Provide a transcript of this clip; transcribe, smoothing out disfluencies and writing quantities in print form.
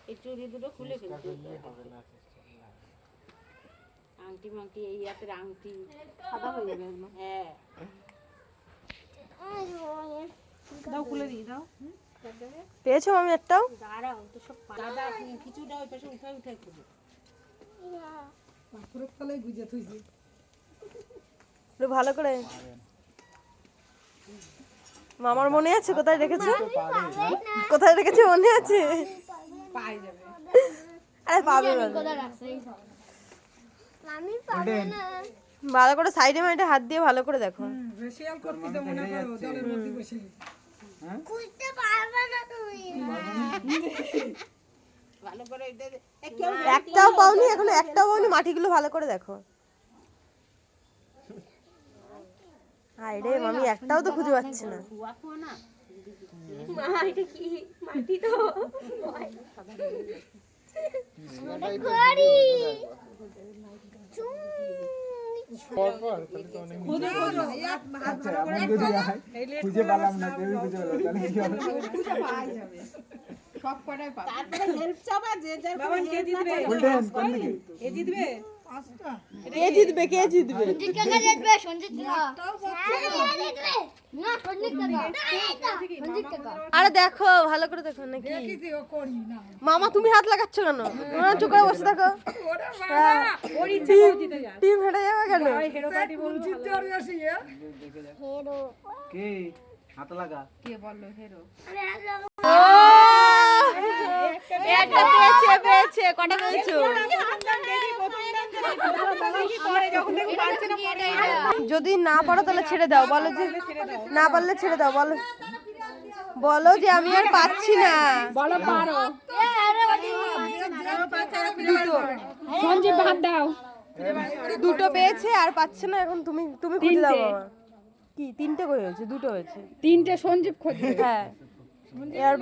এই চুড়ি দুটো খুলে ফেলতে আংটি মাংটি এই হাতের আংটি সাদা হয়ে যাবে একদম। হ্যাঁ দাও খুলে দিই দাও। পেয়েছো আমি একটাও? দাঁড়াও তো সব দাদা কিছুটা ওই পাশে উঠাই উঠাই খুলে পাথরের তলায় গুজে থুইছি। ভালো করে মামার মনে আছে কোথায় রেখেছো? কোথায় রেখেছো মনে আছে? পাই যাবে। আরে পাবে ভালো করে সাইডে মাইডে হাত দিয়ে ভালো করে দেখো। ফেসিয়াল করতেছে মনে করো জলের মধ্যে বসে। খুঁজতে পারবে না তুমি। ভালো করে এটা একটাও পাওনি এখনো, একটাও পাওনি। মাটিগুলো ভালো করে দেখো। হায় রে মামি, একটাও তো খুঁজে পাচ্ছি না। ধোয়া খোয়া না মা এটা কি মাটি তো ঘড়ি খুঁজে পেলাম না, কেউ খুঁজে পেলাম, তাহলে কি হবে? সব কটাই পাবে। তারপরে হেল্প চাবা যে যার বাবা কে জিতবে? গোল্ডেন কোন দিকে? কে জিতবে? পাঁচটা। কে জিতবে? কে জিতবে? সঞ্জিত কাকা জিতবে। সঞ্জিত কাকা জিতবে না। সঞ্জিত কাকা সঞ্জিত কাকা। আরে দেখো ভালো করে দেখো নাকি। দেখিছি ও করি না। মামা তুমি হাত লাগাচ্ছ কেন? তোমরা চুপ করে বসে থাকো। ওরে বাবা ওর ইচ্ছে করে জিতে যায়। টিম হেরে যাবে কেন? হেরো পার্টি বল জিততে আর আসি এ। হেরো কে হাত লাগা? কে বললো হেরো? ও একটা পেয়েছে, পেয়েছে। কটা পেয়েছো? যদি না পারো তাহলে ছেড়ে দাও। বলো যে না পারলে ছেড়ে দাও। বলো বলো যে আমি আর পাচ্ছি না। বলো পারো। সঞ্জীব ভাত দাও। দুটো পেয়েছে আর পাচ্ছে না। এখন তুমি তুমি খুঁজে দাও বাবা। কি তিনটে করে হয়েছে? দুটো হয়েছে। তিনটে সঞ্জীব খোঁজে। হ্যাঁ এর